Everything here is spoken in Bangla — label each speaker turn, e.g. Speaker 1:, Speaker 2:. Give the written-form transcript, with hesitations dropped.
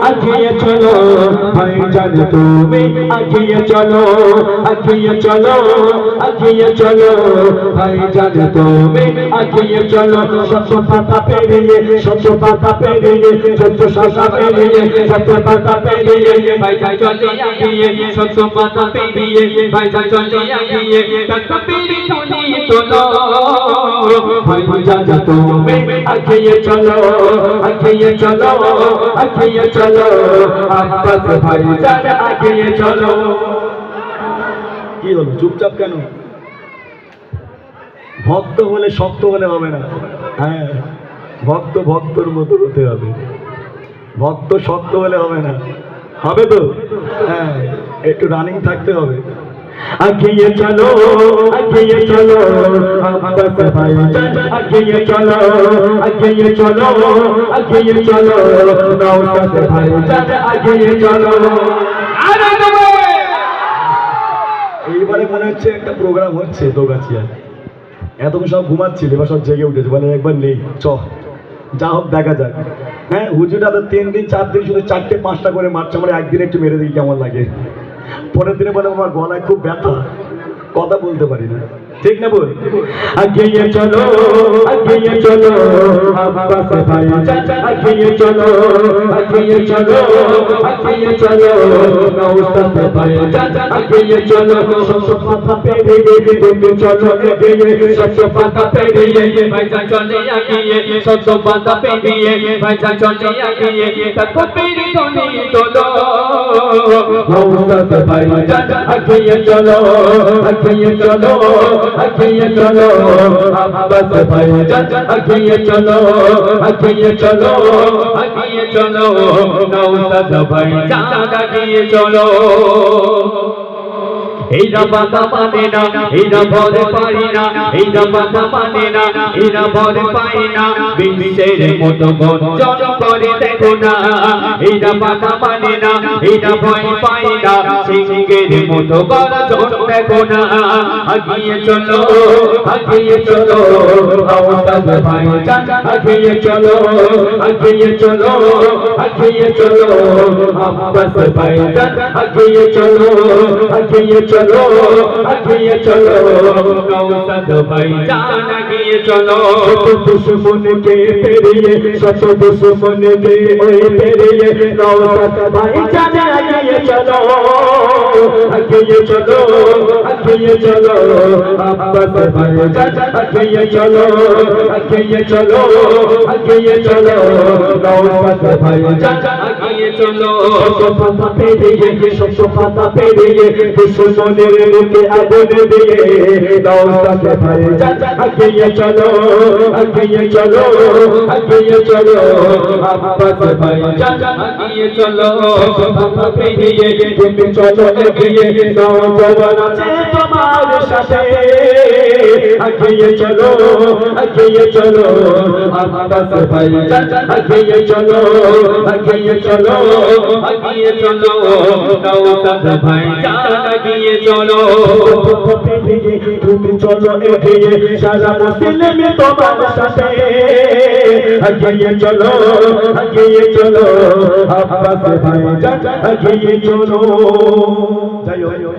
Speaker 1: আগিয়ে চলো ভাইজান তুমি আগিয়ে চলো আগিয়ে চলো আগিয়ে চলো ভাইজান তুমি আগিয়ে চলো শত পাতা পেরিয়ে শত পাতা পেরিয়ে শত শাখা পেরিয়ে শত পাতা পেরিয়ে ভাইজান চলে আগিয়ে শত পাতা পেরিয়ে ভাইজান চলে আগিয়ে তাকবীর ধ্বনি তোলো ভাইজান তুমি আগিয়ে চলো আগিয়ে চলো আগিয়ে চলো আব্বাস ভাইজান আগিয়ে চলো।
Speaker 2: কি হলো চুপচাপ কেন? ভক্ত হলে শক্ত হলে হবে না। হ্যাঁ, ভক্ত ভক্তর মতো হতে হবে, ভক্ত শক্ত হলে হবে না। হবে তো? হ্যাঁ, একটু রানিং থাকতে হবে।
Speaker 1: আগিয়ে চলো আগিয়ে চলো আব্বাস ভাইজান আগিয়ে চলো আগিয়ে চলো আগিয়ে চলো নওশাদ ভাইজান আগিয়ে চলো।
Speaker 2: এইবারে মনে হচ্ছে একটা প্রোগ্রাম হচ্ছে দোগাছিয়া, এতক্ষণ সব ঘুমাচ্ছিল, এবার সব জেগে উঠেছে, বলে একবার নেই চ, যা হোক দেখা যাক। হ্যাঁ, হুজুরটা তো 3 দিন 4 দিন শুধু 4টে 5টা করে মারছে, আমার একদিন একটু মেরে দিই কেমন লাগে। পরের দিনে বলে আমার গলায় খুব ব্যথা, কথা বলতে পারি না, ঠিক না বল?
Speaker 1: আগিয়ে চলো আগিয়ে চলো আব্বাস ভাইজান আগিয়ে চলো আগিয়ে চলো আগিয়ে চলো নওশাদ ভাইজান আগিয়ে চলো শত পাতা পেরিয়ে তুমি চলো এগিয়ে শত পাতা পেরিয়ে ভাইজান চলে আগিয়ে শত পাতা পেরিয়ে ভাইজান চলে আগিয়ে তাকবীর ধ্বনি তোলো নওশাদ ভাইজান আগিয়ে চলো আগিয়ে চলো আগিয়ে চলো আব্বাস ভাইজান আগিয়ে চলো আগিয়ে চলো আগিয়ে চলো নওশাদ ভাইজান আগিয়ে চলো। এরা বাধা মানে না, এরা ভরে পারি না, এরা বাধা মানে না, এরা ভরে পাই না, বিশ্বের মতো গর্জন করে দেখো না। এরা বাধা মানে না, এরা ভয় পাই না, সিংহের মতো গর্জন দেখো না। আগিয়ে চলো আগিয়ে চলো নওশাদ ভাইজান আগিয়ে চলো আগিয়ে চলো আগিয়ে চলো আব্বাস ভাইজান আগিয়ে চলো আগিয়ে চলো আগিয়ে চলো নওশাদ ভাইজান আগিয়ে চলো। শত দুশ্মনকে পেরিয়ে শত দুশ্মনকে ওই পেরিয়ে নওশাদ ভাইজান আগিয়ে চলো আগিয়ে চলো আগিয়ে চলো আব্বাস ভাইজান আগিয়ে চলো আগিয়ে চলো আগিয়ে চলো নওশাদ ভাইজান আগিয়ে চলো। শত পাতা পেরিয়ে শত পাতা পেরিয়ে দুশ্মনের মুখে আগুন দিয়ে নওশাদ ভাইজান আগিয়ে চলো আগিয়ে চলো আগিয়ে চলো আব্বাস ভাইজান আগিয়ে চলো। শত পাতা পেরিয়ে তুমি চলো এগিয়ে নওজওয়ান আছে তোমার সাথে আগিয়ে চলো আগিয়ে চলো আব্বাস ভাইজান আগিয়ে চলো আগিয়ে চলো আগিয়ে চলো নওশাদ ভাইজান আগিয়ে চলো। তুমি চলো এগিয়ে সারা মুসলিম তোমার সাথে আগিয়ে চলো আগিয়ে চলো আব্বাস ভাইজান আগিয়ে চলো। যাই হোক।